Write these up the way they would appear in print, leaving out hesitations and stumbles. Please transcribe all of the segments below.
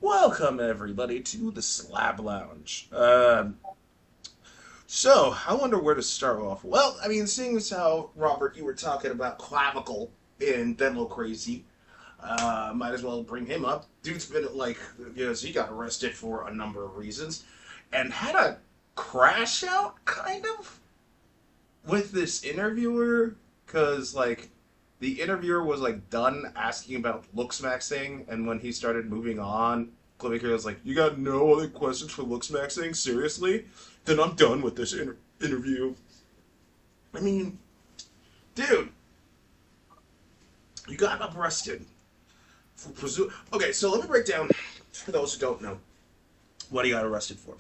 Welcome, everybody, to the Slab Lounge. So, I wonder where to start off. Well, I mean, seeing as how, Robert, you were talking about Clavicle in Denlo Crazy, might as well bring him up. Dude's been, like, he got arrested for a number of reasons, and had a crash out, kind of, with this interviewer, because, like, the interviewer was like done asking about Looksmaxing, and when he started moving on, Clavicular was like, "You got no other questions for Looksmaxing? Seriously? Then I'm done with this interview." I mean, dude, you got arrested for Okay, so let me break down for those who don't know what he got arrested for.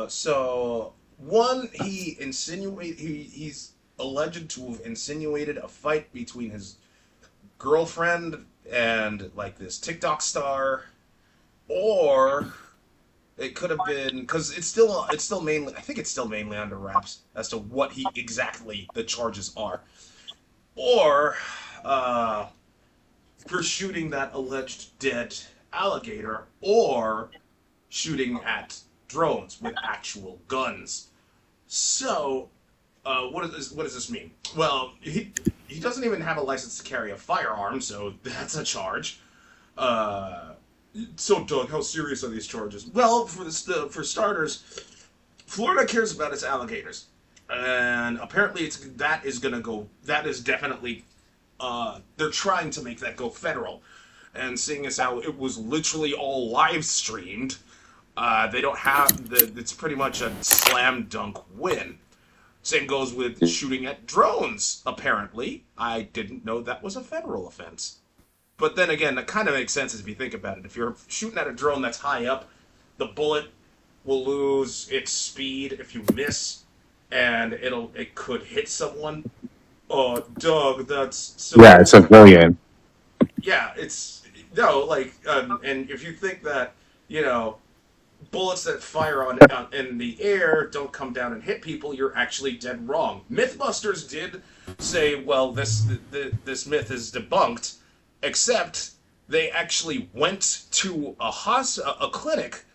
So one, he's alleged to have insinuated a fight between his girlfriend and like this TikTok star, or it could have been because it's still mainly, I think it's still mainly under wraps as to what he exactly the charges are, or for shooting that alleged dead alligator, or shooting at drones with actual guns. So what does this mean? Well, he doesn't even have a license to carry a firearm, so that's a charge. So, Doug, how serious are these charges? Well, for starters, Florida cares about its alligators, and apparently that is definitely they're trying to make that go federal, and seeing as how it was literally all live streamed, they don't have it's pretty much a slam dunk win. Same goes with shooting at drones, apparently. I didn't know that was a federal offense. But then again, that kind of makes sense if you think about it. If you're shooting at a drone that's high up, the bullet will lose its speed if you miss, and it could hit someone. Oh, Doug, that's so... Yeah, it's a billion. Yeah, it's... No, like, and if you think that, bullets that fire in the air don't come down and hit people, you're actually dead wrong. Mythbusters did say, well, this myth is debunked, except they actually went to a clinic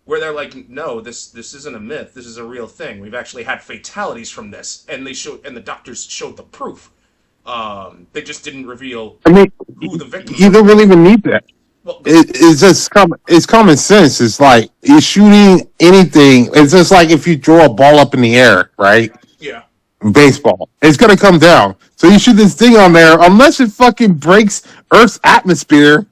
where they're like, no, this isn't a myth, this is a real thing. We've actually had fatalities from this, and the doctors showed the proof. They just didn't reveal who the victims were. You don't really even need that. Well, It's just it's common sense. It's like you're shooting anything. It's just like if you throw a ball up in the air, right? yeah. Baseball. It's gonna come down. So you shoot this thing on there, unless it fucking breaks Earth's atmosphere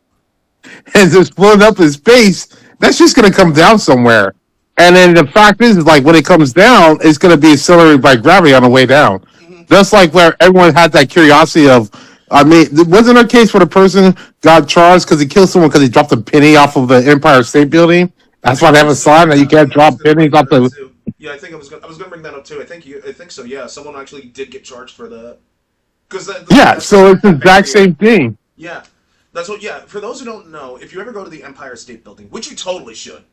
and just float up in space, that's just gonna come down somewhere. And then the fact is like when it comes down, it's gonna be accelerated by gravity on the way down. Mm-hmm. Just like where everyone had that curiosity of, I mean, wasn't there a case where the person got charged because he killed someone because he dropped a penny off of the Empire State Building? That's why they have a sign that you can't drop pennies off the. Yeah, I think I was gonna bring that up too. I think so. Yeah, someone actually did get charged for that. Because Yeah, so it's the exact same thing. Yeah, that's what. Yeah, for those who don't know, if you ever go to the Empire State Building, which you totally should.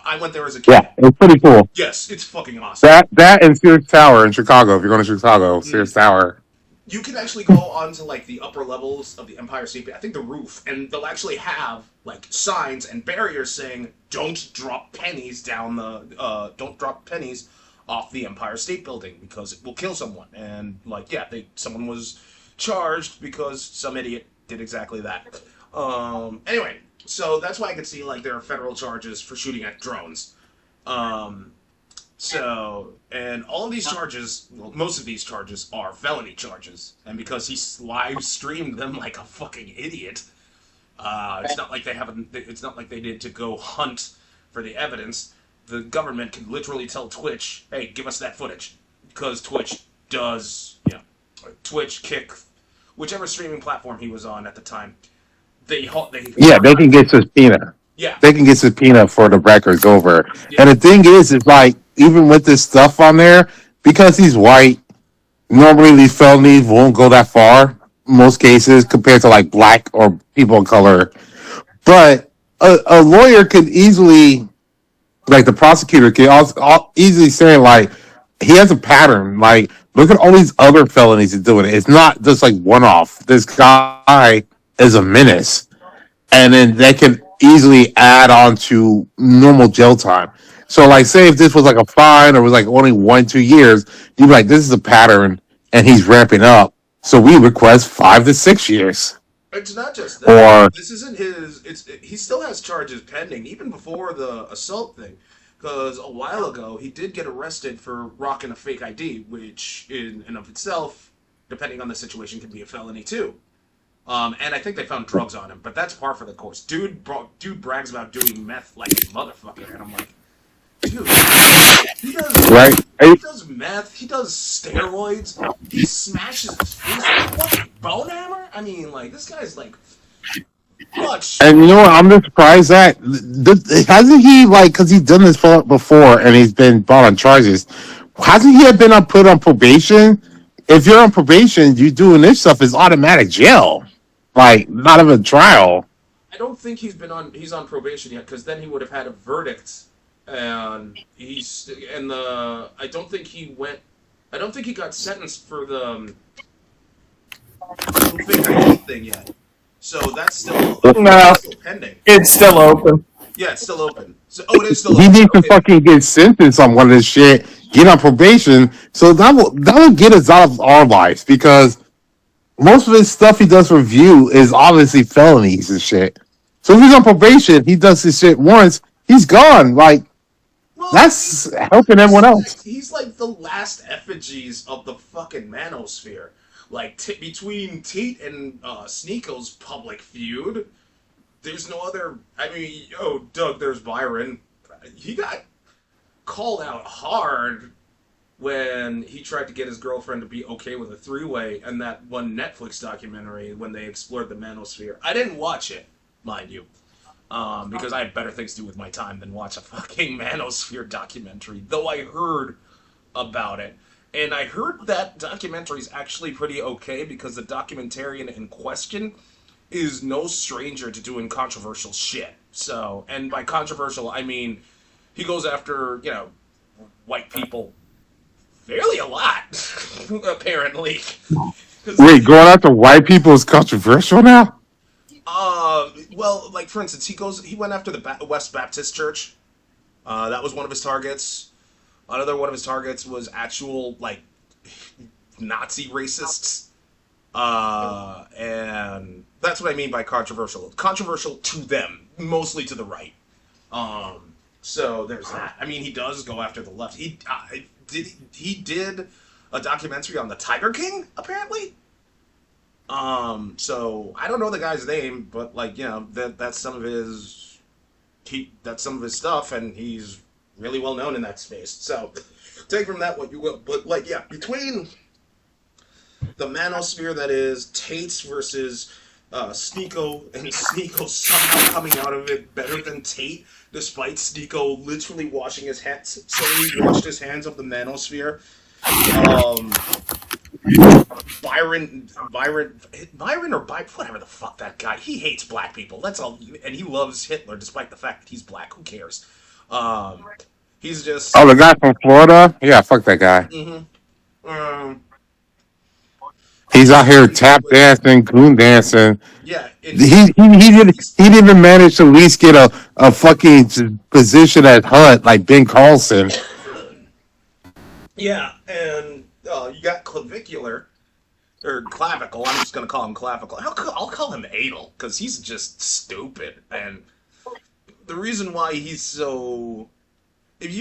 I went there as a kid. Yeah, it's pretty cool. Yes, it's fucking awesome. That and Sears Tower in Chicago. If you're going to Chicago, Sears Tower. You can actually go onto like the upper levels of the Empire State, I think the roof, and they'll actually have like signs and barriers saying don't drop pennies don't drop pennies off the Empire State Building because it will kill someone. And like someone was charged because some idiot did exactly that. Anyway, so that's why I could see like there are federal charges for shooting at drones. And all of these charges, well, most of these charges are felony charges, and because he live streamed them like a fucking idiot, it's not like it's not like they did to go hunt for the evidence. The government can literally tell Twitch, "Hey, give us that footage," because Twitch does, Twitch, Kick, whichever streaming platform he was on at the time, they can get subpoena. Yeah. They can get subpoena for the records over. Yeah. And the thing is like, even with this stuff on there, because he's white, normally these felonies won't go that far, in most cases, compared to like black or people of color. But a lawyer could easily, like the prosecutor could easily say like, he has a pattern. Like, look at all these other felonies he's doing. It's not just like one-off. This guy is a menace. And then they can easily add on to normal jail time. So, like, say if this was like a fine or was like only 1 2 years, you'd be like, this is a pattern, and he's ramping up. So we request 5 to 6 years. It's not just that. Or This isn't his. He still has charges pending, even before the assault thing. Because a while ago, he did get arrested for rocking a fake ID, which in and of itself, depending on the situation, can be a felony too. And I think they found drugs on him, but that's par for the course. Dude brags about doing meth like a motherfucker, and I'm like, dude, he does right, he does meth, he does steroids, he smashes his face with a fucking bone hammer. I mean, like this guy's like much. and you know what? I'm just surprised that hasn't he like because he's done this before and he's been brought on charges. Hasn't he been put on probation? If you're on probation, you doing this stuff is automatic jail, like not even trial. I don't think he's on probation yet because then he would have had a verdict, and he's and the I don't think he went. I don't think he got sentenced for the fake ID thing yet. So No, that's still pending. it's still open. Yeah, it's still open. So it is still He open. needs to Okay. fucking get sentenced on one of this shit, get on probation, so that will get us out of our lives because most of his stuff he does for View is obviously felonies and shit. So if he's on probation, he does this shit once, he's gone. Like Well, that's helping everyone else. he's like the last effigies of the fucking manosphere. Like between Tate and Sneeko's public feud, there's no other. I mean, oh, Doug, there's Byron. He got called out hard when he tried to get his girlfriend to be okay with a three-way and that one Netflix documentary when they explored the manosphere. I didn't watch it, mind you, because I had better things to do with my time than watch a fucking manosphere documentary, though I heard about it. And I heard that documentary is actually pretty okay because the documentarian in question is no stranger to doing controversial shit. So, and by controversial, I mean he goes after, white people fairly a lot, apparently. 'Cause, Wait, going after white people is controversial now? well, like for instance, he went after the West Baptist Church. That was one of his targets. Another one of his targets was actual like Nazi racists. And that's what I mean by controversial. Controversial to them, mostly to the right. So there's that. I mean, he does go after the left. He did a documentary on the Tiger King, apparently. So I don't know the guy's name, but like that's some of his stuff, and he's really well known in that space. So take from that what you will. But like between the manosphere that is Tate's versus Sneeko, and Sneeko somehow coming out of it better than Tate, despite Sneeko literally washing his hands. So he washed his hands of the manosphere. Um, Byron or whatever the fuck that guy. He hates black people. That's all, and he loves Hitler despite the fact that he's black. Who cares? Um, he's just. Oh, the guy from Florida? Yeah, fuck that guy. Um, He's out here basically, tap dancing, goon dancing. yeah, He didn't even manage to at least get a fucking position at HUD like Ben Carlson. yeah, and you got Clavicular or Clavicle. I'm just gonna call him Clavicle. I'll call him Adel because he's just stupid. And the reason why he's so, if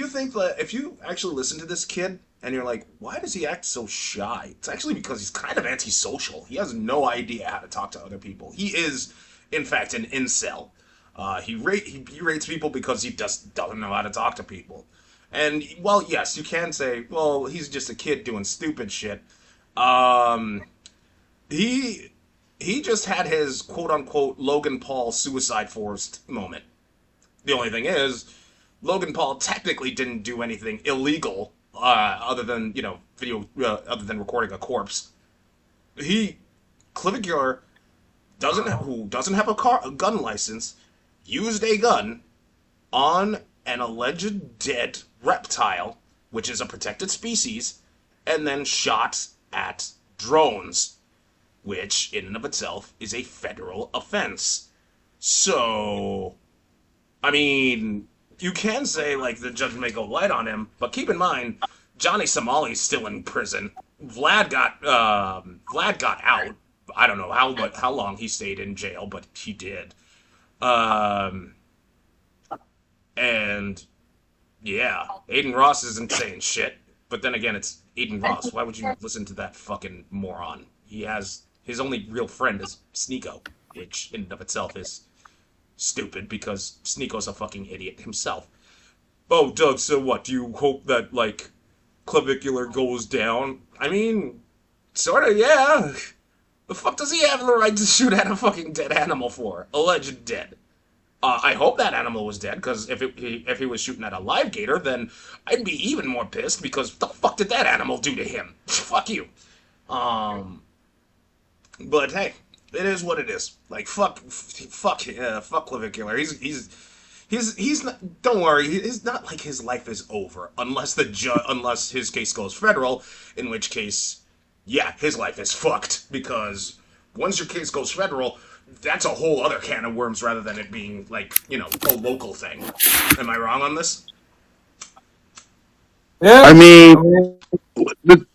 you actually listen to this kid and you're like, why does he act so shy? It's actually because he's kind of antisocial. He has no idea how to talk to other people. He is, in fact, an incel. He rates people because he just doesn't know how to talk to people. And well, yes, you can say, well, he's just a kid doing stupid shit. Um, he he just had his quote unquote Logan Paul suicide forced moment. The only thing is, Logan Paul technically didn't do anything illegal, other than other than recording a corpse. He Clavicular who doesn't have a gun license, used a gun on an alleged dead reptile, which is a protected species, and then shot at drones, which in and of itself is a federal offense. So I mean, you can say like the judge may go light on him, but keep in mind, Johnny Somali's still in prison. Vlad got out. I don't know how long he stayed in jail, but he did. Um, and yeah, Aiden Ross isn't saying shit. But then again, it's Aiden Ross. Why would you listen to that fucking moron? He has his only real friend is Sneeko, which in and of itself is stupid because Sneeko's a fucking idiot himself. Oh, Doug, so what? Do you hope that, like, Clavicular goes down? I mean, sorta, yeah. The fuck does he have the right to shoot at a fucking dead animal for? Alleged dead. I hope that animal was dead, because if he was shooting at a live gator, then I'd be even more pissed, because what the fuck did that animal do to him? Fuck you. But hey, it is what it is. Like, fuck Clavicular. He's not. Don't worry. It's not like his life is over unless unless his case goes federal, in which case, yeah, his life is fucked because once your case goes federal, that's a whole other can of worms rather than it being like a local thing. Am I wrong on this? Yeah. I mean,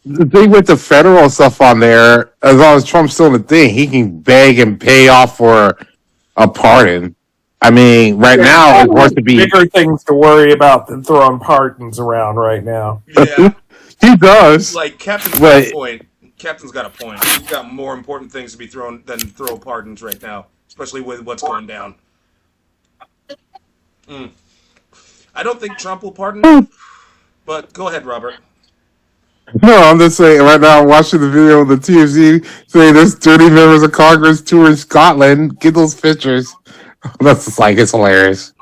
the thing with the federal stuff on there, as long as Trump's still in the thing, he can beg and pay off for a pardon. I mean, right now it's worth to be bigger things to worry about than throwing pardons around right now. Yeah, he does. like Captain's got a point. Captain's got a point. He's got more important things to be thrown than throw pardons right now, especially with what's going down. I don't think Trump will pardon, but go ahead, Robert. No, I'm just saying right now I'm watching the video of the TFC saying there's 30 members of Congress touring Scotland. Get those pictures. That's just like, it's hilarious.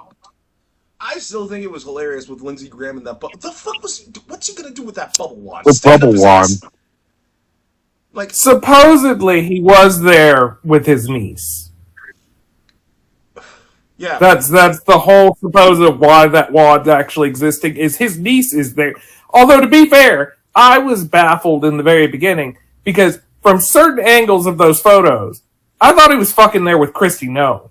I still think it was hilarious with Lindsey Graham and that bubble. The fuck was he? What's he gonna do with that bubble wand? The Stand bubble up his wand. ass? Like, Supposedly, he was there with his niece. yeah, That's the whole supposed of why that wand's actually existing is his niece is there. Although to be fair, I was baffled in the very beginning because from certain angles of those photos, I thought he was fucking there with Christy No.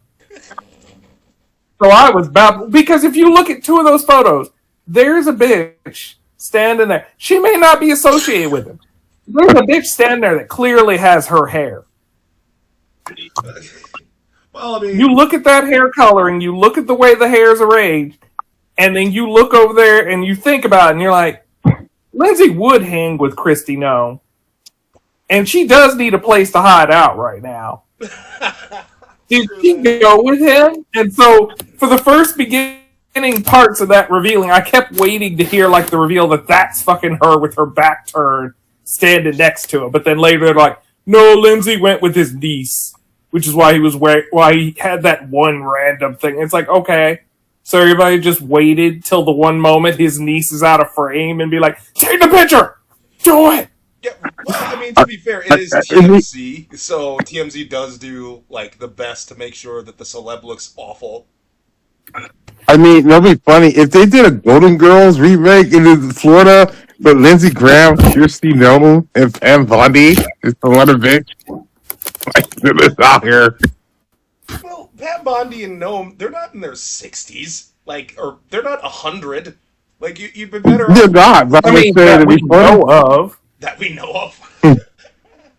So I was baffled because if you look at two of those photos, there's a bitch standing there. She may not be associated with him. There's a bitch standing there that clearly has her hair. well, I mean, You look at that hair coloring, you look at the way the hair is arranged, and then you look over there and you think about it, and you're like, Lindsay would hang with Christy No. And she does need a place to hide out right now. Did she go with him? And so, for the first beginning parts of that revealing, I kept waiting to hear like the reveal that that's fucking her with her back turned, standing next to him. But then later they're like, no, Lindsay went with his niece, which is why he had that one random thing. It's like, okay, so everybody just waited till the one moment his niece is out of frame and be like, take the picture, do it. yeah, well, I mean, to be fair, it is TMZ, so TMZ does do like the best to make sure that the celeb looks awful. I mean, that'd be funny if they did a Golden Girls remake in Florida, but Lindsey Graham, Kirstie Nolan, and Pam Bondi is the one of bitch. Like, this out here. Well, Pat Bondi and Noam, they're not in their 60s, or they're not 100. Like, you'd be better They're off not, but I I'm mean, just saying that to we be funny. know of. that we know of.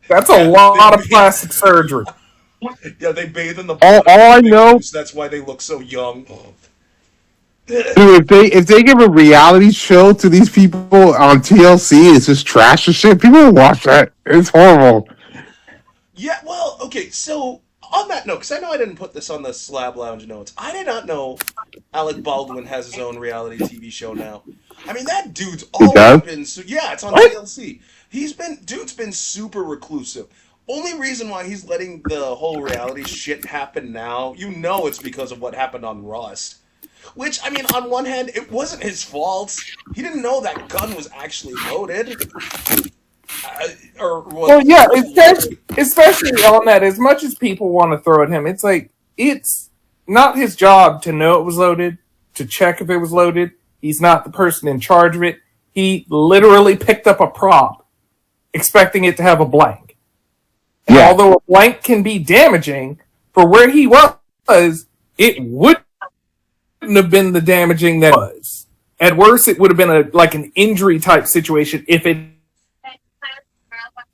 That's a lot of plastic surgery. Yeah, they bathe in the All I know, that's why they look so young. dude, if they give a reality show to these people on TLC, it's just trash and shit. People will watch that. It's horrible. Yeah, well, okay, so on that note, because I know I didn't put this on the Slab Lounge notes, I did not know Alec Baldwin has his own reality TV show now. I mean, that dude's always does? been... yeah, it's on TLC. Dude's been super reclusive. Only reason why he's letting the whole reality shit happen now, it's because of what happened on Rust. Which, I mean, on one hand, it wasn't his fault. He didn't know that gun was actually loaded. Well, yeah, especially on that. As much as people want to throw at him, it's like it's not his job to know it was loaded, to check if it was loaded. He's not the person in charge of it. He literally picked up a prop, expecting it to have a blank. And Yeah. although a blank can be damaging, for where he was, it would have been the damaging that it was. At worst, it would have been an injury type situation if it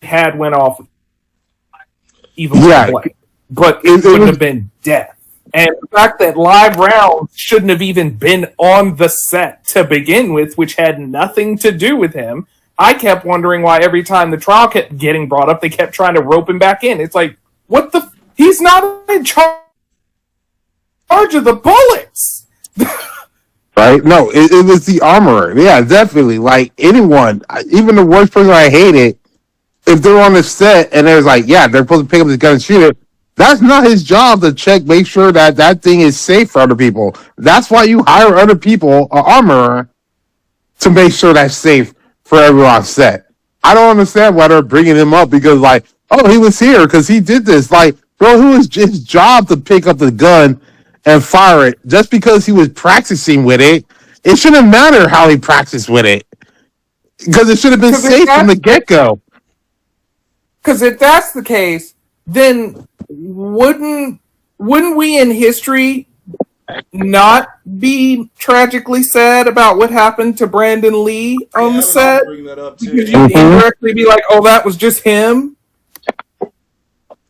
had went off even more. But it wouldn't have been death. And the fact that live rounds shouldn't have even been on the set to begin with, which had nothing to do with him, I kept wondering why every time the trial kept getting brought up, they kept trying to rope him back in. It's like, what the... He's not in charge of the bullets! Right? No, it was the armorer. Yeah, definitely. Like, anyone, even the worst person I hated, if they're on the set and there's like, yeah, they're supposed to pick up this gun and shoot it, that's not his job to make sure that that thing is safe for other people. That's why you hire other people, an armorer, to make sure that's safe for everyone on set. I don't understand why they're bringing him up because, like, oh, he was here because he did this. Like, bro, who is his job to pick up the gun and fire it just because he was practicing with it? It shouldn't matter how he practiced with it because it should have been safe from the get-go. Because if that's the case, then wouldn't we in history not be tragically sad about what happened to Brandon Lee on the set? Bring that up too. Because you'd indirectly be like, oh, that was just him?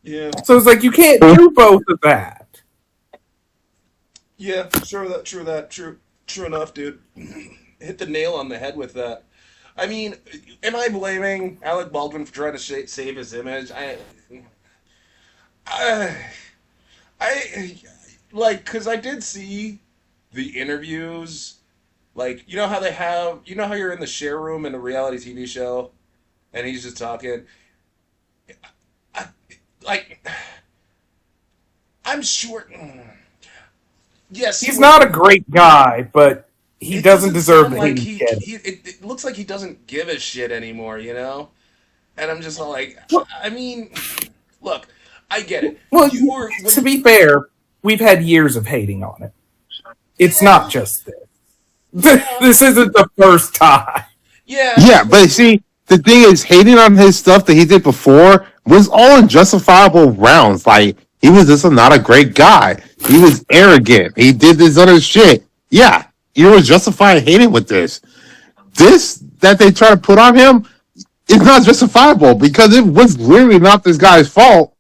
Yeah. So it's like, you can't do both of that. Yeah, true enough, dude. Hit the nail on the head with that. I mean, am I blaming Alec Baldwin for trying to save his image? Because I did see the interviews. Like, you know how you're in the share room in a reality TV show, and he's just talking. I'm sure. Yes, he's not a great guy, but he doesn't deserve the hate he gets. It looks like he doesn't give a shit anymore, you know? And I'm just like, I mean, look, I get it. Well, to be fair, we've had years of hating on it. It's not just this. This isn't the first time. Yeah, but see, the thing is, hating on his stuff that he did before was all in justifiable rounds. Like, he was just not a great guy. He was arrogant. He did this other shit. Yeah, you were justified hating with this. This that they try to put on him is not justifiable because it was literally not this guy's fault.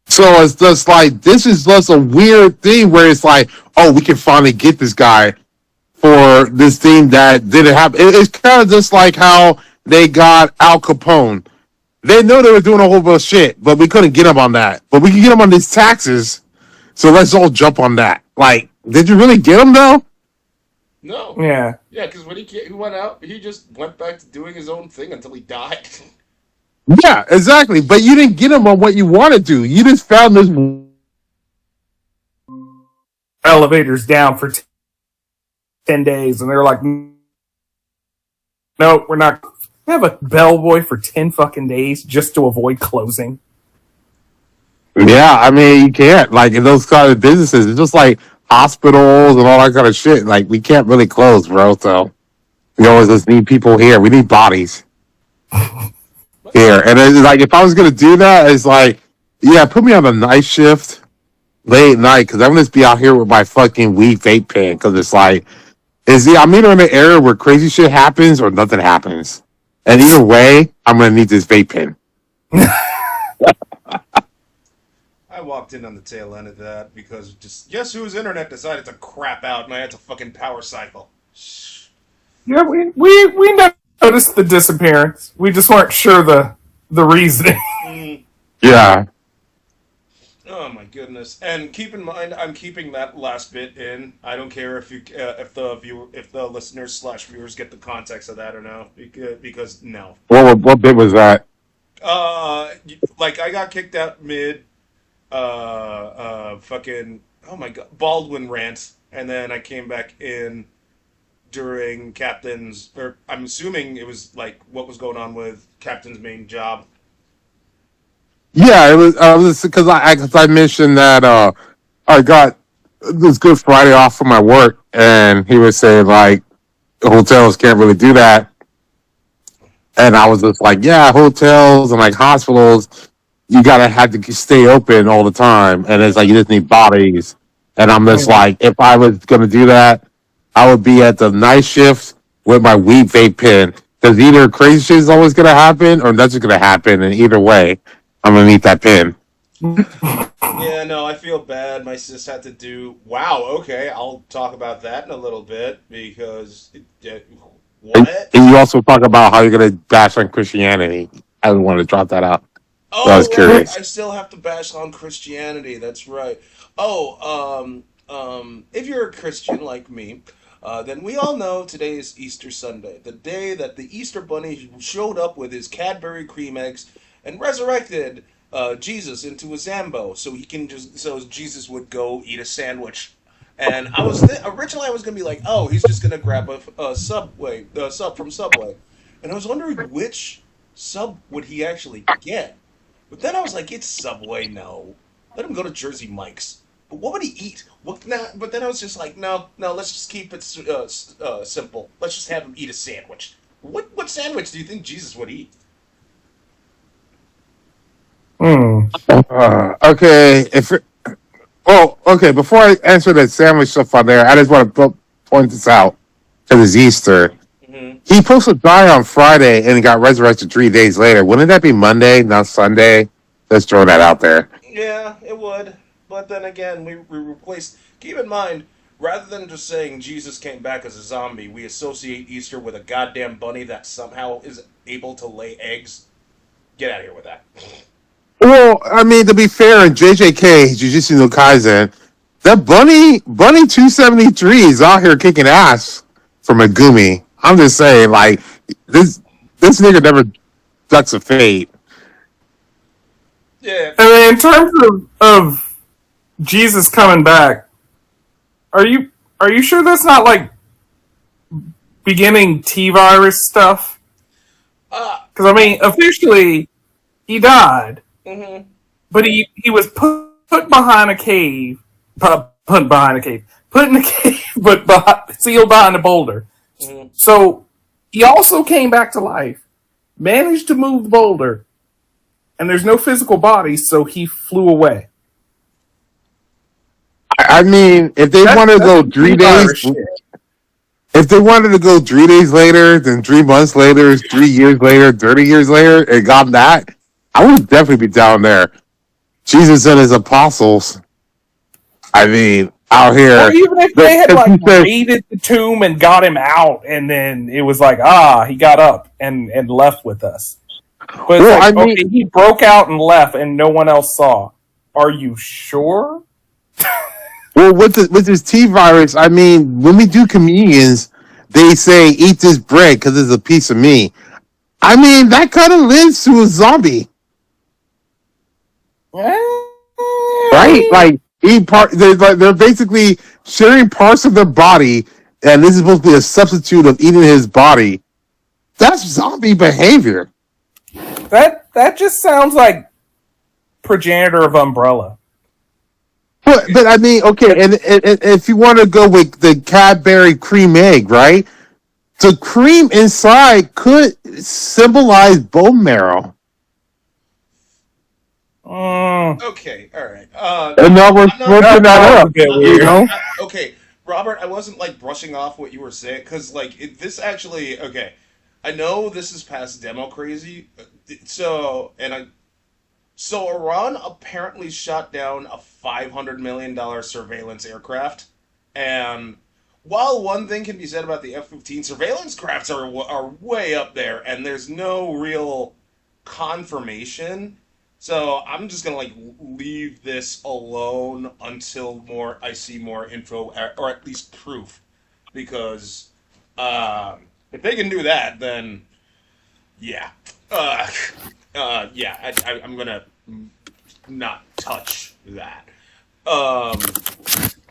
So it's just like, this is just a weird thing where it's like, oh, we can finally get this guy for this thing that didn't happen. It's kind of just like how they got Al Capone. They know they were doing a whole bunch of shit, but we couldn't get him on that. But we can get him on these taxes, so let's all jump on that. Like, did you really get him, though? No. Yeah. Yeah, because when he went out, he just went back to doing his own thing until he died. Yeah, exactly. But you didn't get him on what you want to do. You just found this elevators down for 10 days, and they're like, no, we're not. We have a bellboy for 10 fucking days just to avoid closing. Yeah, I mean, you can't. Like, in those kind of businesses, it's just like hospitals and all that kind of shit. Like, we can't really close, bro. So, we always just need people here. We need bodies here. And it's like, if I was going to do that, it's like, yeah, put me on a night shift late at night because I'm going to be out here with my fucking weed vape pen because it's like, I'm either in an area where crazy shit happens or nothing happens. And either way, I'm going to need this vape pen. I walked in on the tail end of that because just guess whose internet decided to crap out and I had to fucking power cycle. Yeah, we noticed the disappearance. We just weren't sure the reasoning. Yeah. Oh my goodness! And keep in mind, I'm keeping that last bit in. I don't care if the listeners / viewers get the context of that or no, because no. What bit was that? Like I got kicked out mid, fucking oh my god, Baldwin rant, and then I came back in during Captain's, or I'm assuming it was like what was going on with Captain's main job. Yeah, it was because I mentioned that I got this Good Friday off from my work, and he was saying like hotels can't really do that, and I was just like, yeah, hotels and like hospitals, you gotta have to stay open all the time, and it's like you just need bodies, And I'm just like, if I was going to do that, I would be at the night shift with my weed vape pen. Because either crazy shit is always going to happen or nothing's going to happen. And either way, I'm going to need that pen. Yeah, no, I feel bad. My sis had to do. Wow, okay, I'll talk about that in a little bit because. What? And you also talk about how you're going to bash on Christianity. I want to drop that out. So I was Oh, right. curious. I still have to bash on Christianity. That's right. Oh, if you're a Christian like me, then we all know today is Easter Sunday, the day that the Easter Bunny showed up with his Cadbury cream eggs and resurrected Jesus into a Zambo, so Jesus would go eat a sandwich. And originally I was gonna be like, oh, he's just gonna grab a sub from Subway, and I was wondering which sub would he actually get. But then I was like, it's Subway, no. Let him go to Jersey Mike's. But what would he eat? What now? But then I was just like, no, let's just keep it simple. Let's just have him eat a sandwich. What sandwich do you think Jesus would eat? Okay. Okay. Before I answer that sandwich stuff on there, I just want to point this out because it's Easter. Mm-hmm. He supposed to die on Friday and he got resurrected 3 days later. Wouldn't that be Monday, not Sunday? Let's throw that out there. Yeah, it would. But then again, we replaced. Keep in mind, rather than just saying Jesus came back as a zombie, we associate Easter with a goddamn bunny that somehow is able to lay eggs. Get out of here with that. Well, I mean, to be fair, in JJK, Jujutsu no Kaisen, that bunny 273 is out here kicking ass for Megumi. I'm just saying, like, this nigga never ducks a fate. Yeah. And then in terms of Jesus coming back, are you sure that's not like beginning T virus stuff? Because I mean, officially, he died, but he was put behind a cave, put in a cave, but sealed behind a boulder. Mm-hmm. So he also came back to life, managed to move the boulder, and there's no physical body, so he flew away. I mean, if they wanted to go 3 days, if they wanted to go 3 days later, then 3 months later, 3 years later, 30 years later, and got that, I would definitely be down there. Jesus and his apostles. I mean, out here. Or even if they had like raided the tomb and got him out, and then it was like, he got up and left with us. But it's like, okay, he broke out and left, and no one else saw. Are you sure? Well, with this T virus, I mean, when we do communions, they say, eat this bread because it's a piece of me. I mean, that kind of leads to a zombie. Right? Like, they're basically sharing parts of their body, and this is supposed to be a substitute of eating his body. That's zombie behavior. That just sounds like progenitor of Umbrella. But I mean, okay, and if you want to go with the Cadbury cream egg, right? The cream inside could symbolize bone marrow. Okay, all right. And now we're switching that up. You know? Okay, Robert, I wasn't like brushing off what you were saying because this actually okay. I know this is past demo crazy, so Iran apparently shot down a $500 million surveillance aircraft, and while one thing can be said about the F-15, surveillance crafts are way up there, and there's no real confirmation. So I'm just gonna leave this alone until I see more info or at least proof, because if they can do that, then yeah, I'm gonna not touch that.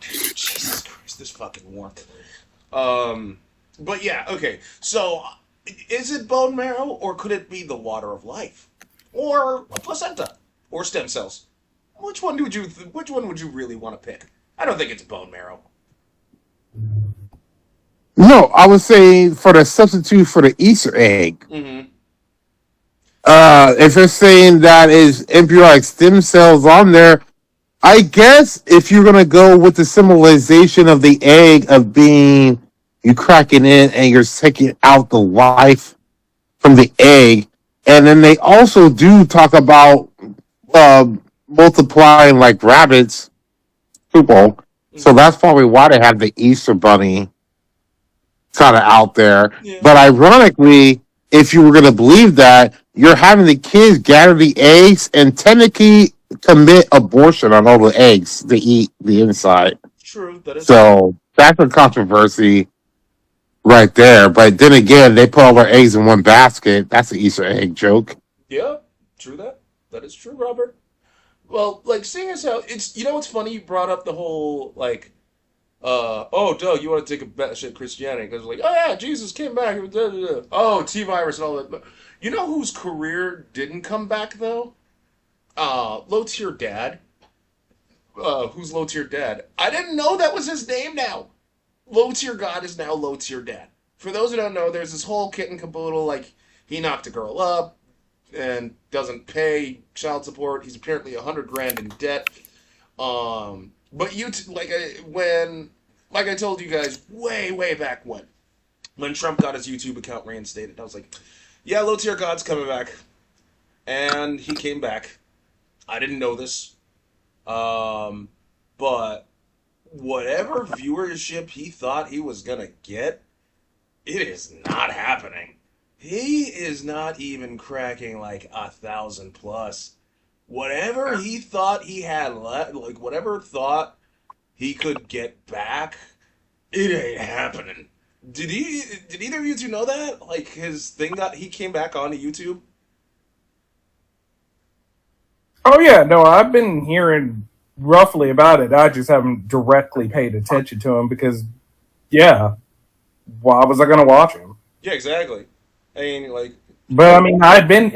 Jesus Christ, this fucking warmth. But yeah, okay. So, is it bone marrow, or could it be the water of life, or a placenta, or stem cells? Which one would you really want to pick? I don't think it's bone marrow. No, I was saying for the substitute for the Easter egg. Mm-hmm. If you're saying that is embryonic stem cells on there, I guess if you're gonna go with the symbolization of the egg of being you cracking in and you're taking out the life from the egg, and then they also do talk about uh, multiplying like rabbits, people. So Mm-hmm. that's probably why they have the Easter bunny kind of out there. Yeah. But ironically, if you were going to believe that, you're having the kids gather the eggs and technically commit abortion on all the eggs to eat the inside. True. That is true. So that's a controversy right there. But then again, they put all their eggs in one basket. That's an Easter egg joke. Yeah. True that. That is true, Robert. Well, like seeing as how it's what's funny you brought up the whole like oh Doug, you want to take a batshit Christianity because like oh yeah Jesus came back oh T virus and all that. But you know whose career didn't come back though? Low tier dad. Who's low tier dad? I didn't know that was his name now. Low tier god is now low tier dad. For those who don't know, there's this whole kit and caboodle like he knocked a girl up and doesn't pay child support. He's apparently 100 grand in debt. But like I told you guys way back when Trump got his YouTube account reinstated, I was like, yeah, low tier god's coming back, and he came back. I didn't know this, um, but whatever viewership he thought he was gonna get, it is not happening. He is not even cracking like 1,000 plus. Whatever he thought he had left, like whatever thought he could get back, it ain't happening. Did either of you two know that? Like his thing got he came back onto YouTube. Oh yeah, no, I've been hearing roughly about it. I just haven't directly paid attention to him because, yeah, why was I going to watch him? Yeah, exactly. I mean, like, But I mean, I've been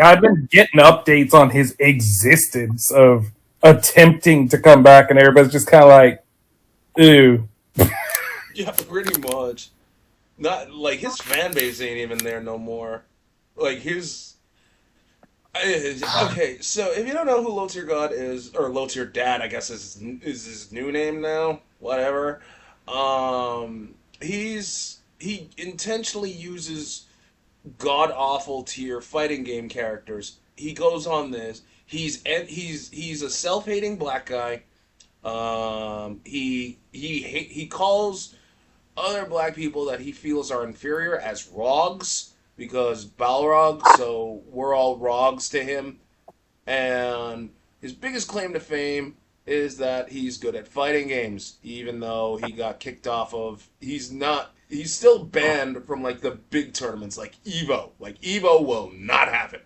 getting updates on his existence of attempting to come back, and everybody's just kind of like, ooh. yeah, pretty much. Not like his fan base ain't even there no more. Like his okay, so if you don't know who Low Tier God is, or Low Tier Dad, I guess is his new name now. Whatever. He intentionally uses god awful tier fighting game characters. He goes on this. He's a self hating black guy. He calls other black people that he feels are inferior as rogs because Balrog, so we're all rogs to him. And his biggest claim to fame is that he's good at fighting games, even though he got kicked off of. He's still banned from like the big tournaments like Evo. Like Evo will not happen.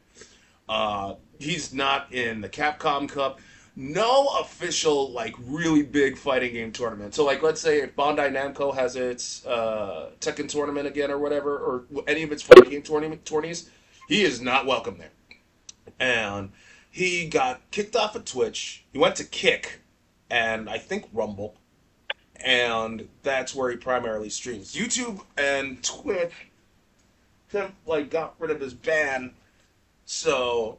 He's not in the Capcom Cup. No official like really big fighting game tournament. So like let's say if Bandai Namco has its Tekken tournament again or whatever, or any of its fighting game tourneys, he is not welcome there. And he got kicked off of Twitch. He went to Kick and I think Rumble, and that's where he primarily streams. YouTube and Twitch, like got rid of his ban, so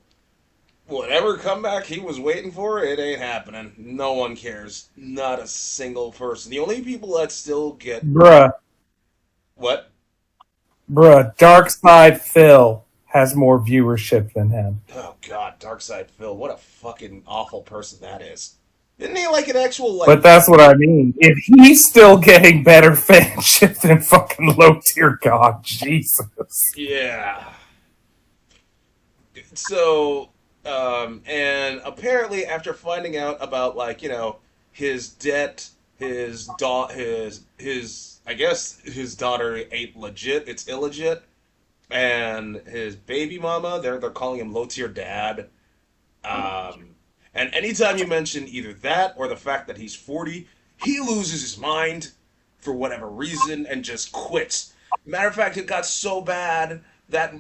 whatever comeback he was waiting for, it ain't happening. No one cares. Not a single person. The only people that still get Bruh, what? Dark Side Phil has more viewership than him. Oh God, Darkside Phil. What a fucking awful person that is. Isn't he like an actual like? But that's what I mean. If he's still getting better fanship than fucking Low Tier God, Jesus. Yeah. So, and apparently after finding out about like his debt, his I guess his daughter ain't legit. It's illegit. And his baby mama, they're calling him low tier dad. And anytime you mention either that or the fact that he's 40, he loses his mind for whatever reason and just quits. Matter of fact, it got so bad that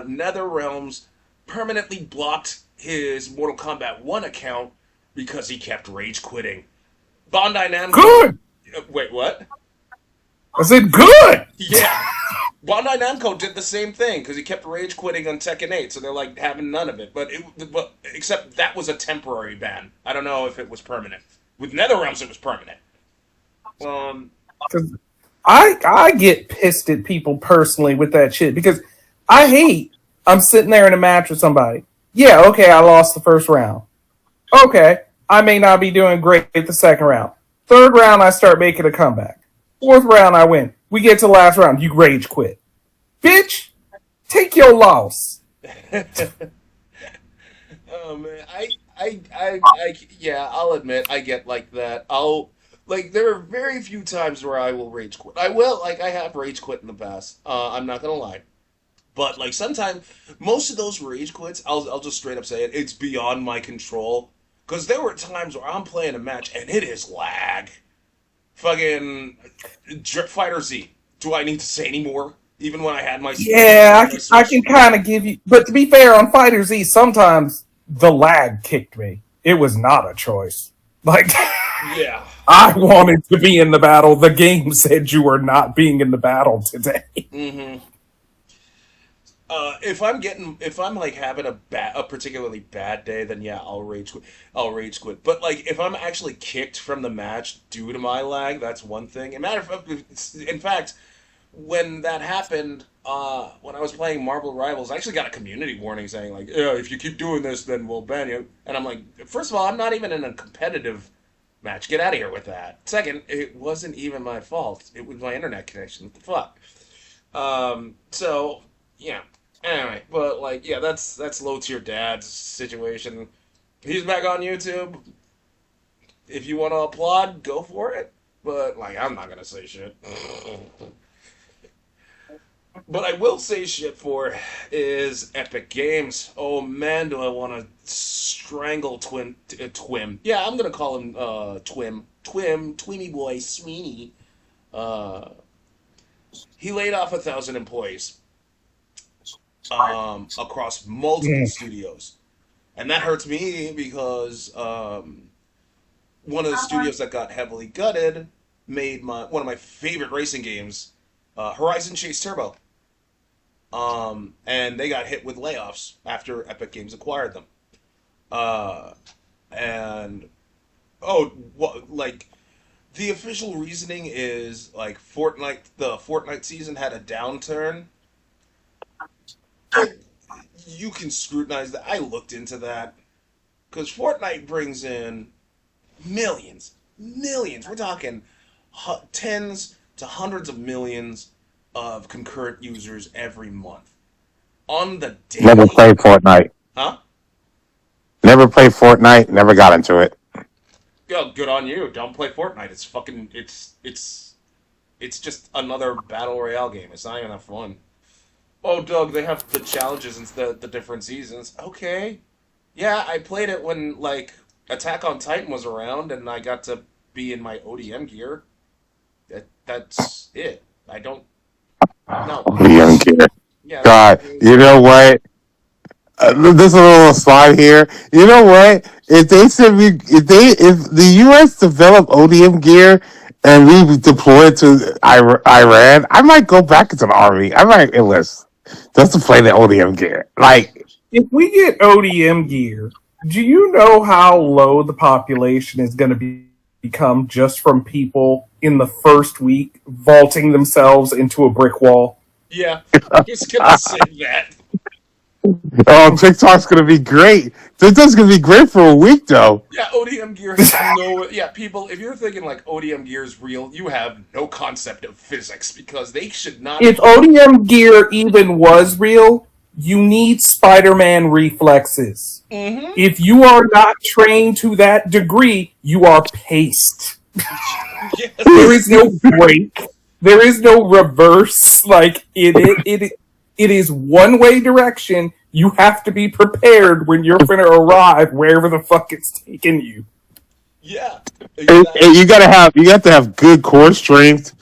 Nether Realms permanently blocked his Mortal Kombat 1 account because he kept rage quitting. Bandai Namco. Good! Wait, what? I said good! Yeah. Bandai Namco did the same thing because he kept rage quitting on Tekken 8, so they're like having none of it. But except that was a temporary ban. I don't know if it was permanent. With NetherRealms, it was permanent. I get pissed at people personally with that shit because I hate. I'm sitting there in a match with somebody. Yeah, okay, I lost the first round. Okay, I may not be doing great at the second round. Third round, I start making a comeback. Fourth round, I win. We get to the last round, you rage quit. Bitch, take your loss. Oh man, yeah, I'll admit I get like that. There are very few times where I will rage quit. I have rage quit in the past. I'm not gonna lie, but like sometimes, most of those rage quits, I'll just straight up say it. It's beyond my control. Because there were times where I'm playing a match and it is lag. Fucking Drip Fighter Z. Do I need to say any more? Even when I had my Yeah, I can kind of give you. But to be fair, on Fighter Z, sometimes the lag kicked me. It was not a choice. Like, yeah, I wanted to be in the battle. The game said you were not being in the battle today. Mm-hmm. If I'm like having a particularly bad day, then yeah, I'll rage quit. I'll rage quit. But like if I'm actually kicked from the match due to my lag, that's one thing. In fact, when that happened, when I was playing Marvel Rivals, I actually got a community warning saying like, yeah, if you keep doing this, then we'll ban you. And I'm like, first of all, I'm not even in a competitive match. Get out of here with that. Second, it wasn't even my fault. It was my internet connection. What the fuck? So yeah. Anyway, but like, yeah, that's low tier dad's situation. He's back on YouTube. If you want to applaud, go for it. But like, I'm not gonna say shit. But I will say shit for is Epic Games. Oh man, do I want to strangle Twim? Yeah, I'm gonna call him Twimmy boy Sweeney. He laid off 1,000 employees. Across multiple studios, and that hurts me because one of the studios that got heavily gutted made one of my favorite racing games, Horizon Chase Turbo, and they got hit with layoffs after Epic Games acquired them, and like the official reasoning is like the Fortnite season had a downturn. You can scrutinize that. I looked into that because Fortnite brings in millions. We're talking tens to hundreds of millions of concurrent users every month on the daily. Never played Fortnite. Huh? Never played Fortnite. Never got into it. Yo, good on you. Don't play Fortnite. It's fucking. It's just another battle royale game. It's not even that fun. Oh, Doug, they have the challenges and the different seasons. Okay. Yeah, I played it when, like, Attack on Titan was around, and I got to be in my ODM gear. That's it. I don't... No. ODM gear. Yeah, God, you know what? There's a little slide here. You know what? If the U.S. developed ODM gear and we deploy it to Iran, I might go back into the army. I might enlist just to play the ODM gear. Like, if we get ODM gear, do you know how low the population is going to become just from people in the first week vaulting themselves into a brick wall? Yeah, I was gonna say that. Oh, TikTok's gonna be great. TikTok's gonna be great for a week, though. Yeah, ODM gear has no... Yeah, people, if you're thinking, like, ODM gear is real, you have no concept of physics, because they should not... If ODM gear even was real, you need Spider-Man reflexes. Mm-hmm. If you are not trained to that degree, you are paced. Yes. There is no break. There is no reverse. Like, it is one-way direction. You have to be prepared when you're going to arrive wherever the fuck it's taking you. Yeah. Exactly. And you have to have good core strength.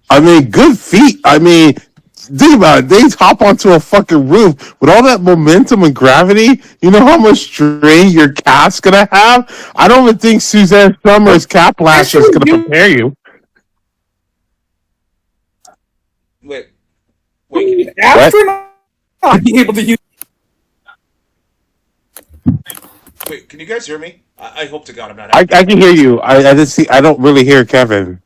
I mean, good feet. I mean, think about it. They hop onto a fucking roof with all that momentum and gravity. You know how much strain your calf's gonna have? I don't even think Suzanne Summers' calf lash is gonna prepare you. Wait, Astronaut be able to use. Wait, Can you guys hear me? I hope to God I'm not I having. can hear you. I just see. I don't really hear Kevin.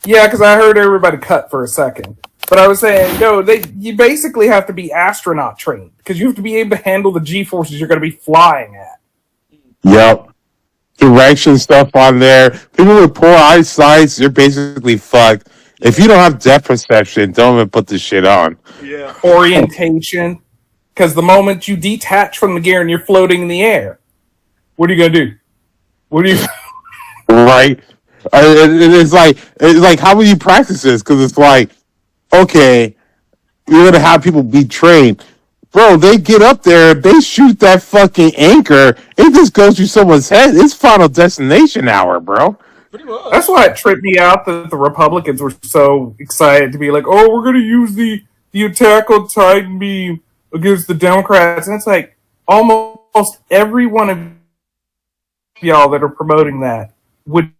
Yeah, because I heard everybody cut for a second. But I was saying, no, you basically have to be astronaut trained because you have to be able to handle the G forces you're going to be flying at. Yep. Direction stuff on there. People with poor eyesight, you're basically fucked. If Yeah. you don't have depth perception, don't even put this shit on. Yeah. Orientation, because the moment you detach from the gear and you're floating in the air, what are you going to do? What do you? Right? It's like how many practices? Because it's like, okay, you're gonna have people be trained. Bro, they get up there, they shoot that fucking anchor, it just goes through someone's head. It's Final Destination hour, bro. Pretty That's much. why it tripped me out that the Republicans were so excited to be like, "Oh, we're going to use the attack on Titan beam against the Democrats," and it's like almost every one of y'all that are promoting that would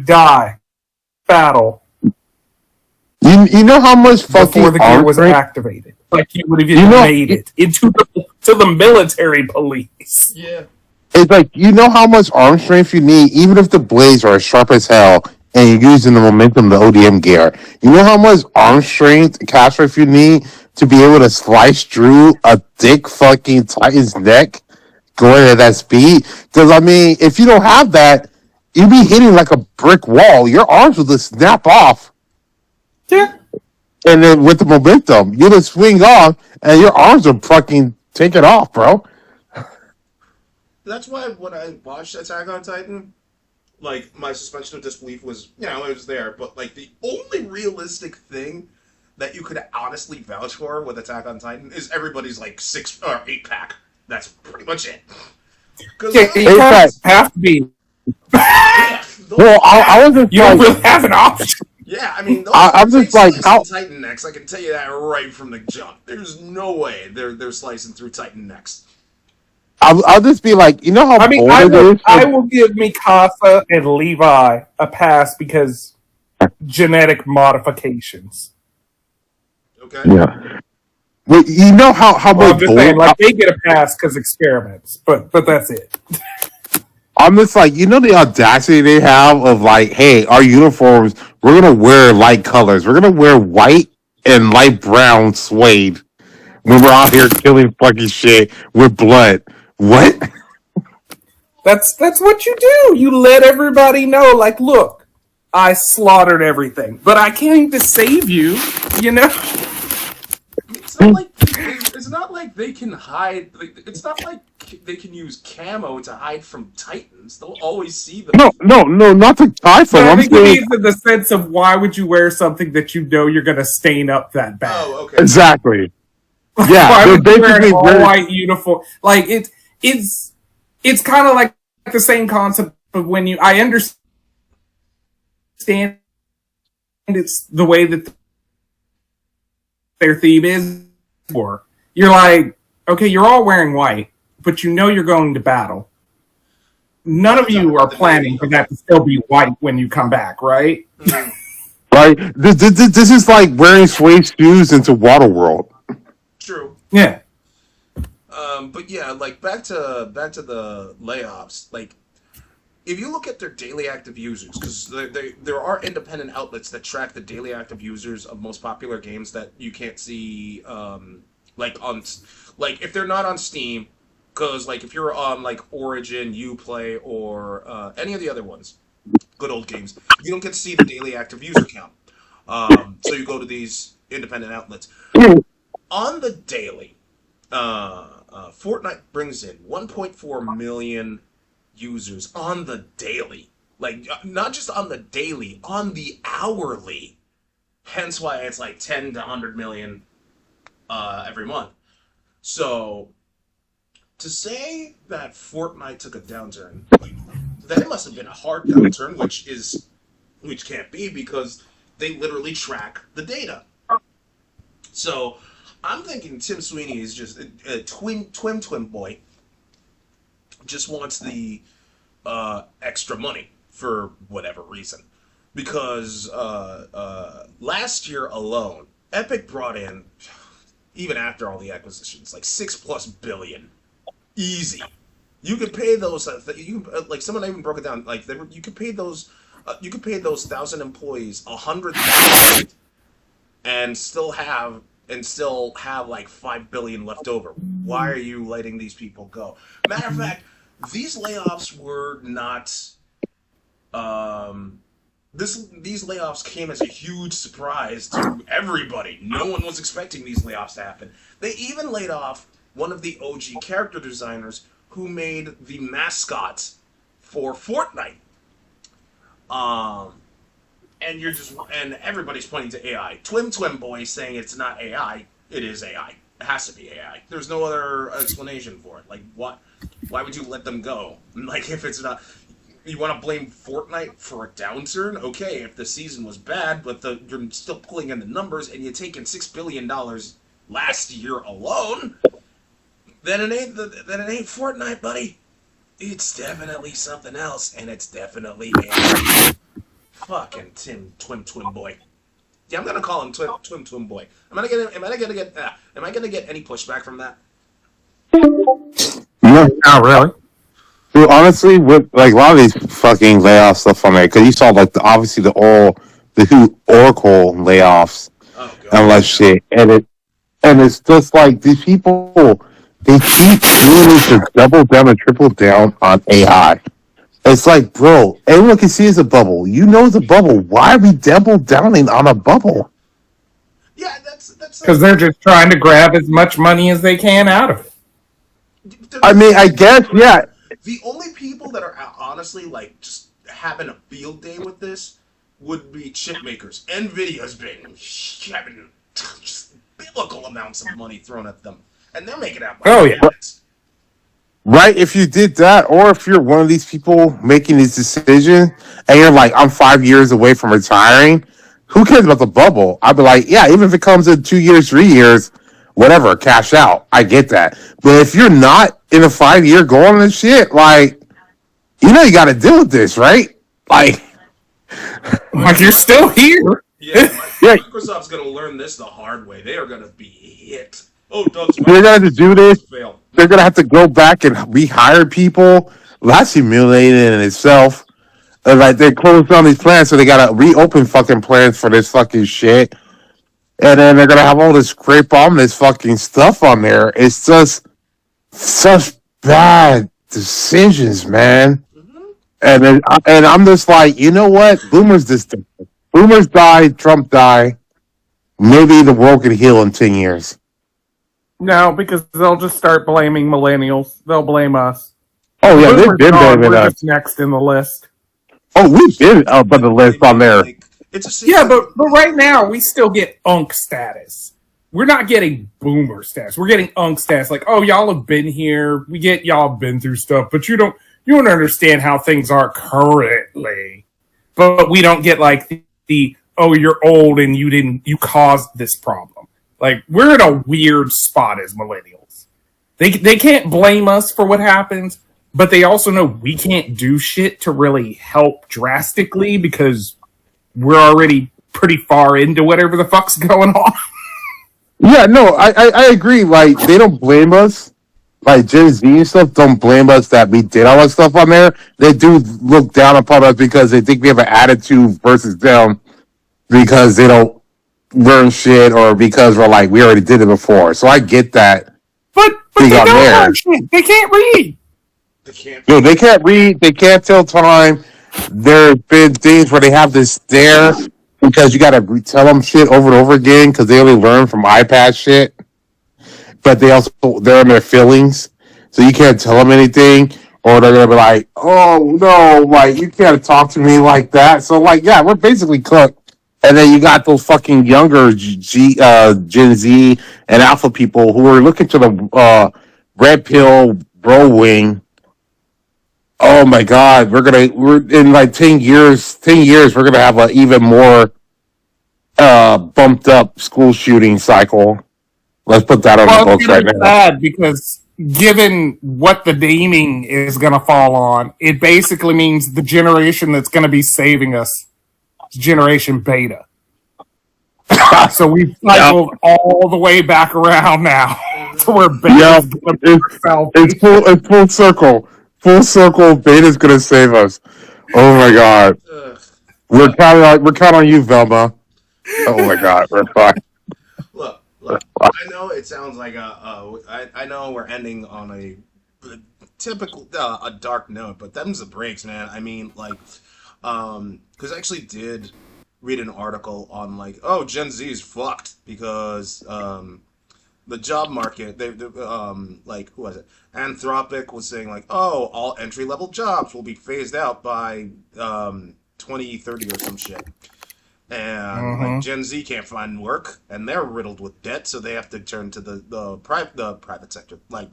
die battle You know how much before fucking the gear arm was strength? activated. Like you would have You even know, made it into the military police. Yeah. it's like you know how much arm strength you need, even if the blades are as sharp as hell and you're using the momentum, the ODM gear. You know how much arm strength, cast strength you need to be able to slice through a thick fucking Titan's neck going at that speed? Because I mean, if you don't have that, you'd be hitting like a brick wall. Your arms will just snap off, Yeah. and then with the momentum, you just swing off, and your arms are fucking take it off, bro. That's why when I watched Attack on Titan, like my suspension of disbelief was, it was there. But like the only realistic thing that you could honestly vouch for with Attack on Titan is everybody's like 6 or 8 pack. That's pretty much it. Because Yeah, you In kind fact, of have to be. yeah, well, I was just You don't like, really have an option. yeah, I mean, I'm they just like, slice how? in Titan necks. I can tell you that right from the jump. There's no way they're slicing through Titan necks. I'll just be like, you know how I mean, bold it is. I will give Mikasa and Levi a pass because genetic modifications. Okay. Yeah. Well, you know how Well, I'm much just saying, bold. like they get a pass because experiments, but that's it. I'm just like, you know, the audacity they have of like, hey, our uniforms, we're gonna wear light colors. We're gonna wear white and light brown suede when we're out here killing fucking shit with blood. What? That's what you do. You let everybody know, like, look, I slaughtered everything, but I came to save you. You know. I mean, it's not like they can hide. Like, it's not like they can use camo to hide from Titans. They'll always see them. No, not to tie But from. I I'm think he saying means in the sense of why would you wear something that you know you're going to stain up that bad? Oh, okay. exactly. Yeah, Why they're would you wear an basically all wearing. white uniform? Like it's kind of like the same concept of when you. I understand it's the way that their theme is. Or you're like, okay, you're all wearing white, but you know you're going to battle. None of you are planning for that to still be white when you come back, right? Mm, Right? This is like wearing suede shoes into Waterworld. true. Yeah. But yeah, like back to the layoffs. Like, if you look at their daily active users, because there are independent outlets that track the daily active users of most popular games that you can't see, like on, like if they're not on Steam, because like if you're on like Origin, Uplay, or any of the other ones, good old games, you don't get to see the daily active user count. So you go to these independent outlets on the daily. Fortnite brings in 1.4 million users on the daily. Like, not just on the daily, on the hourly. Hence why it's like 10 to 100 million every month. So, to say that Fortnite took a downturn, then it must have been a hard downturn, which can't be because they literally track the data. So, I'm thinking Tim Sweeney is just a twin boy. Just wants the extra money for whatever reason. Because last year alone, Epic brought in, even after all the acquisitions, like 6+ billion Easy. You could pay those. Like someone even broke it down. Like you could pay those. You could pay those 1,000 employees 100,000 and still have like 5 billion left over. Why are you letting these people go? Matter of fact, these layoffs were not. These layoffs came as a huge surprise to everybody. No one was expecting these layoffs to happen. They even laid off one of the OG character designers who made the mascot for Fortnite. And everybody's pointing to AI. Twim Boy saying it's not AI. It is AI. It has to be AI. There's no other explanation for it. Like what? Why would you let them go? Like if it's not. You want to blame Fortnite for a downturn? Okay, if the season was bad, but you're still pulling in the numbers, and you're taking $6 billion last year alone, then it ain't Fortnite, buddy. It's definitely something else, and it's definitely AI. Fucking Twim Boy. Yeah, I'm gonna call him Twim Boy. Am I gonna get any pushback from that? No, not really. Dude, honestly, with like a lot of these fucking layoff stuff on there, because you saw like obviously the Oracle layoffs Oh and all god. that shit, and it's just like these people, they keep willing to double down and triple down on AI. It's like, bro, everyone can see it's a bubble. You know it's a bubble. Why are we double downing on a bubble? Yeah, that's Because they're just trying to grab as much money as they can out of it. I mean, I guess, yeah. The only people that are honestly like just having a field day with this would be chip makers. Nvidia's been having just biblical amounts of money thrown at them, and they're making out Oh, like yeah. rabbits. Right, if you did that, or if you're one of these people making these decisions, and you're like, I'm 5 years away from retiring, who cares about the bubble? I'd be like, yeah, even if it comes in 2 years, 3 years, whatever, cash out. I get that. But if you're not in a 5 year goal on this shit, like, you got to deal with this, right? Like, Like you're still here. Yeah, yeah, Microsoft's gonna learn this the hard way. They are gonna be hit. Oh, Doug's they're going to do this. fail. They're going to have to go back and rehire people. Well, that's humiliating in itself. Like, they closed down these plants, so they got to reopen fucking plants for this fucking shit. And then they're going to have all this scrape on this fucking stuff on there. It's just such bad decisions, man. And I'm just like, you know what? Boomers die, Trump die. Maybe the world could heal in 10 years. No, because they'll just start blaming millennials. They'll blame us. Oh, yeah, they've been blaming We're us. just next in the list. Oh, we've been up on the list on there. Like, it's a Yeah, but right now we still get unk status. We're not getting boomer status. We're getting unk status. Like, oh, y'all have been here. We get y'all have been through stuff, but you don't understand how things are currently. But we don't get like the oh, you're old and you caused this problem. Like, we're in a weird spot as millennials. They can't blame us for what happens, but they also know we can't do shit to really help drastically because we're already pretty far into whatever the fuck's going on. Yeah, no, I agree. Like, they don't blame us. Like, Gen Z and stuff don't blame us that we did all that stuff on there. They do look down upon us because they think we have an attitude versus them because they don't learn shit or because we're like, we already did it before. So I get that. But they don't learn shit. They can't read. No, they can't read. They can't tell time. There have been things where they have to stare because you got to tell them shit over and over again because they only learn from iPad shit. But they're in their feelings, so you can't tell them anything, or they're gonna be like, "Oh no, like you can't talk to me like that." So like, yeah, we're basically cooked. And then you got those fucking younger Gen Z and Alpha people who are looking to the red pill bro wing. Oh my God, we're in like 10 years. 10 years, we're gonna have an even more bumped up school shooting cycle. Let's put that on the books right now. Sad because given what the naming is going to fall on, it basically means the generation that's going to be saving us is Generation Beta. So we've cycled all the way back around now. to where Yeah, Beta's going it's for salvation. it's full circle. Full circle. Beta's gonna save us. Oh my god. Ugh. We're Look, counting on you, Velma. Oh my god, we're fine. look. I know it sounds like I know we're ending on a typical a dark note, but them's the breaks, man. I mean, like, because I actually did read an article on like, oh, Gen Z is fucked because the job market. Like, who was it? Anthropic was saying like, oh, all entry level jobs will be phased out by 2030 or some shit. And like Mm-hmm. Gen Z can't find work, and they're riddled with debt, so they have to turn to the private sector, like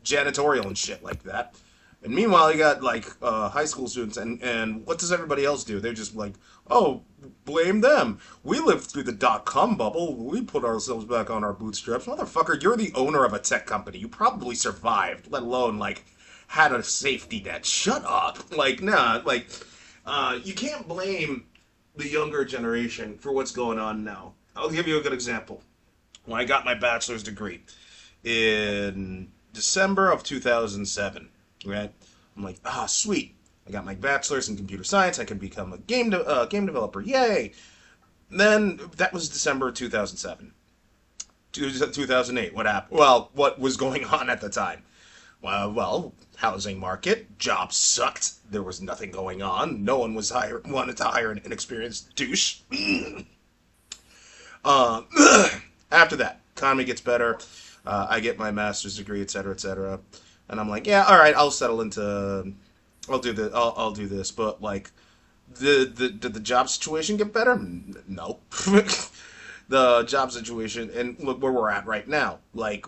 janitorial and shit like that. And meanwhile, you got like high school students, and what does everybody else do? They're just like, oh, blame them. We lived through the .com bubble. We put ourselves back on our bootstraps. Motherfucker, you're the owner of a tech company. You probably survived, let alone like had a safety net. Shut up. Like, nah, like you can't blame the younger generation for what's going on now. I'll give you a good example. When I got my bachelor's degree in December of 2007, right? I'm like, ah, sweet. I got my bachelor's in computer science. I can become a game developer. Yay! And then that was December 2007. 2008. What happened? Well, what was going on at the time? Well, housing market, jobs sucked. There was nothing going on. No one wanted to hire an inexperienced douche. uh, After that, economy gets better. I get my master's degree, etc., etc. And I'm like, yeah, all right, I'll settle into. I'll do this. I'll do this. But like, did the job situation get better? No. The job situation, and look where we're at right now. Like,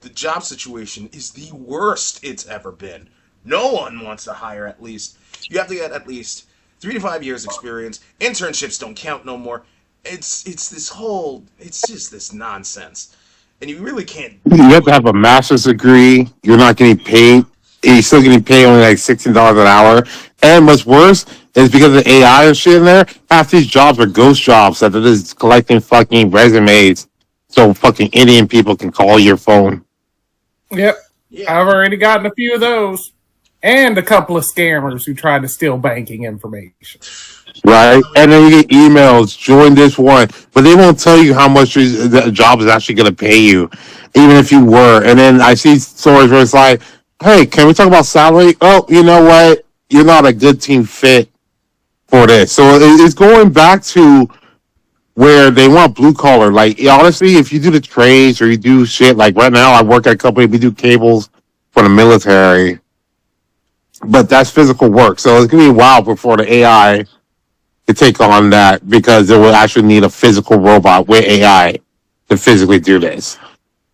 the job situation is the worst it's ever been. No one wants to hire at least. You have to get at least 3 to 5 years experience. Internships don't count no more. It's this whole. It's just this nonsense, and you really can't You have do to it. have a master's degree. You're not getting paid. You're still getting paid only like $16 an hour. And what's worse is because of AI and shit in there, half these jobs are ghost jobs that they're just collecting fucking resumes so fucking Indian people can call your phone. Yep. Yeah, I've already gotten a few of those. And a couple of scammers who tried to steal banking information. Right? oh And yeah. then you get emails, join this one, but they won't tell you how much the job is actually going to pay you, even if you were. And then I see stories where it's like, hey, can we talk about salary? Oh, you know what? You're not a good team fit for this. So it's going back to where they want blue collar. Like, honestly, if you do the trades or you do shit, like right now, I work at a company, we do cables for the military, but that's physical work. So it's going to be a while before the AI to take on that because they will actually need a physical robot with AI to physically do this.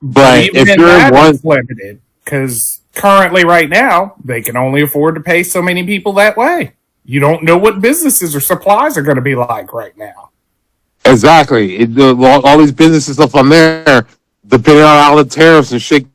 But But even if in you're in that, one, it's limited. Because currently, right now, they can only afford to pay so many people that way. You don't know what businesses or supplies are going to be like right now. exactly, all these businesses stuff on there, depending on how the tariffs and shit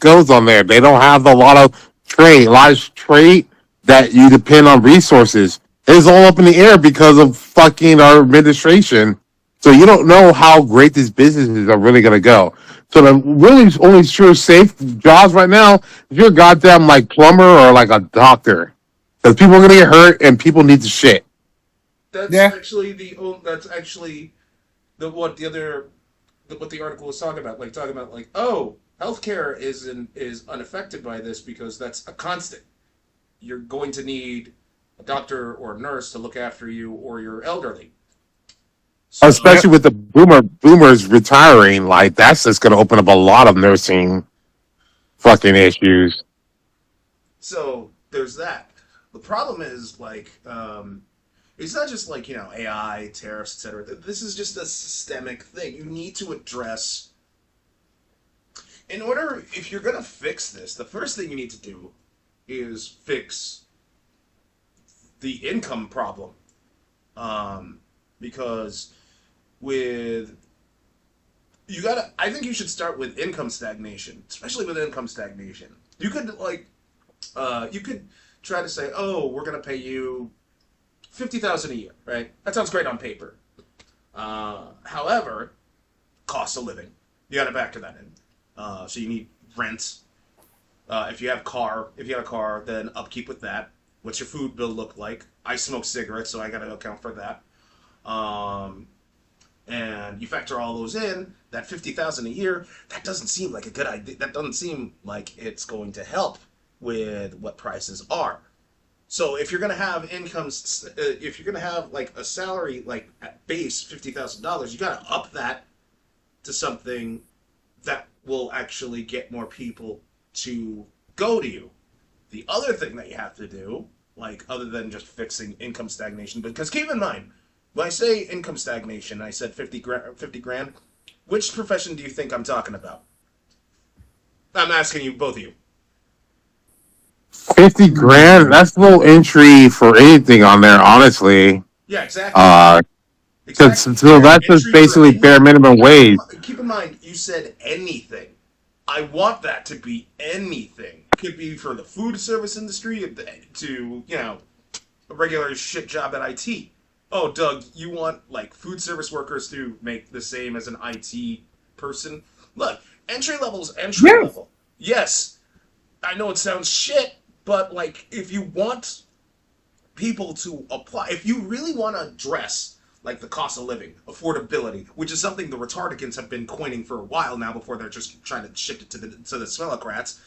goes on there, they don't have a lot of trade that you depend on resources. It's all up in the air because of fucking our administration. So you don't know how great these businesses are really gonna go. So the really only sure safe jobs right now is you're a goddamn like plumber or like a doctor. Because people are gonna get hurt and people need to shit. That's Yeah. actually that's actually the what the other what the article was talking about. Like talking about like, oh, healthcare is unaffected by this because that's a constant. You're going to need a doctor or a nurse to look after you or your elderly. So Especially Yep. with the boomers retiring, like that's just gonna open up a lot of nursing fucking issues. so there's that. The problem is like it's not just like AI tariffs etc. This is just a systemic thing. You need to address in order if you're gonna fix this. The first thing you need to do is fix the income problem, um, because with you gotta. I think you should start with income stagnation, especially with income stagnation. You could try to say, oh, we're gonna pay you 50,000 a year, right? That sounds great on paper. However, cost of living, you got to factor that in. So you need rent. If you have a car, then upkeep with that. What's your food bill look like? I smoke cigarettes, so I got to account for that. Um, and you factor all those in, that 50,000 a year, that doesn't seem like a good idea. That doesn't seem like it's going to help with what prices are. So if you're gonna have incomes, if you're gonna have like a salary like at base $50,000, you gotta up that to something that will actually get more people to go to you. The other thing that you have to do, like other than just fixing income stagnation, because keep in mind, when I say income stagnation, I said 50 grand. Which profession do you think I'm talking about? I'm asking you, both of you. 50 grand? That's low entry for anything on there, honestly. Yeah, exactly. Uh, Exactly. so Fair that's just entry for basically bare anything. minimum wage. Keep in mind, you said anything. I want that to be anything. It could be for the food service industry to, a regular shit job at IT. Oh, Doug, you want like food service workers to make the same as an IT person? Look, entry level's entry Yes. level. Yes, I know it sounds shit, but like if you want people to apply, if you really want to address like the cost of living, affordability, which is something the retardicans have been coining for a while now before they're just trying to shift it to the smellocrats.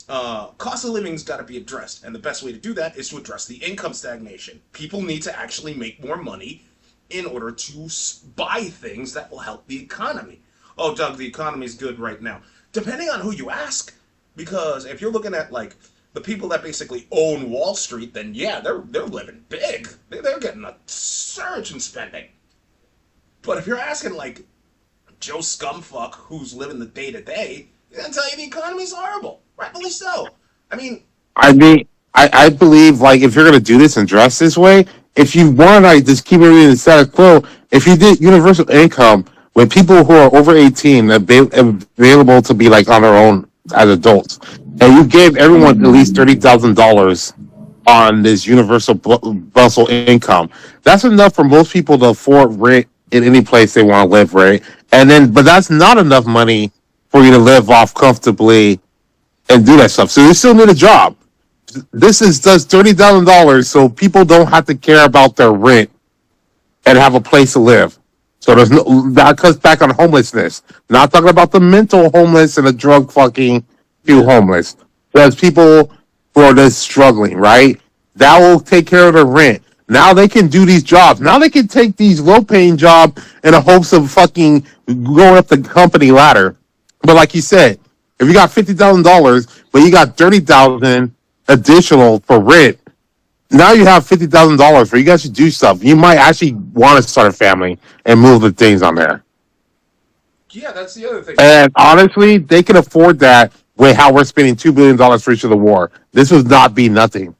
Cost of living's got to be addressed, and the best way to do that is to address the income stagnation. People need to actually make more money in order to buy things that will help the economy. Oh, Doug, the economy's good right now. Depending on who you ask, because if you're looking at like the people that basically own Wall Street, then yeah, they're living big. They're getting a surge in spending. But if you're asking like Joe Scumfuck who's living the day to day, he's gonna tell you the economy's horrible. Rightfully so. I mean, I mean, I believe like if you're gonna do this and dress this way, if you want to like just keep everything in the status quo, if you did universal income with people who are over 18 available to be like on their own as adults, and you gave everyone at least $30,000 on this universal bustle income, that's enough for most people to afford rent in any place they want to live, right? And then, but that's not enough money for you to live off comfortably and do that stuff. So you still need a job. This is just $30,000, so people don't have to care about their rent and have a place to live. So there's no that cuts back on homelessness. Not talking about the mental homeless and the drug fucking few yeah, homeless. There's people who are just struggling, right? That will take care of their rent. Now they can do these jobs. Now they can take these low paying jobs in the hopes of fucking going up the company ladder. But like you said, if you got $50,000, but you got 30,000 additional for rent, now you have $50,000 where you guys should do stuff. You might actually want to start a family and move the things on there. yeah, that's the other thing. And honestly, they can afford that with how we're spending $2 billion for each of the war. This would not be nothing.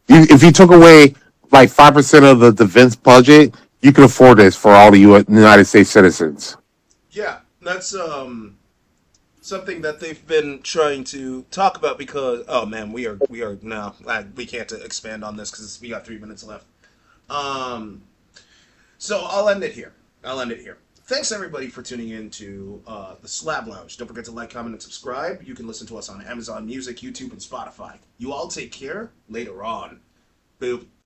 If you took away like 5% of the defense budget, you can afford this for all the United States citizens. Yeah, that's something that they've been trying to talk about because oh man, we are no, we can't expand on this because we got 3 minutes left. Um, so I'll end it here. I'll end it here. Thanks everybody for tuning in to the Slab Lounge. Don't forget to like, comment, and subscribe. You can listen to us on Amazon Music, YouTube, and Spotify. You all take care. Later on. Boop.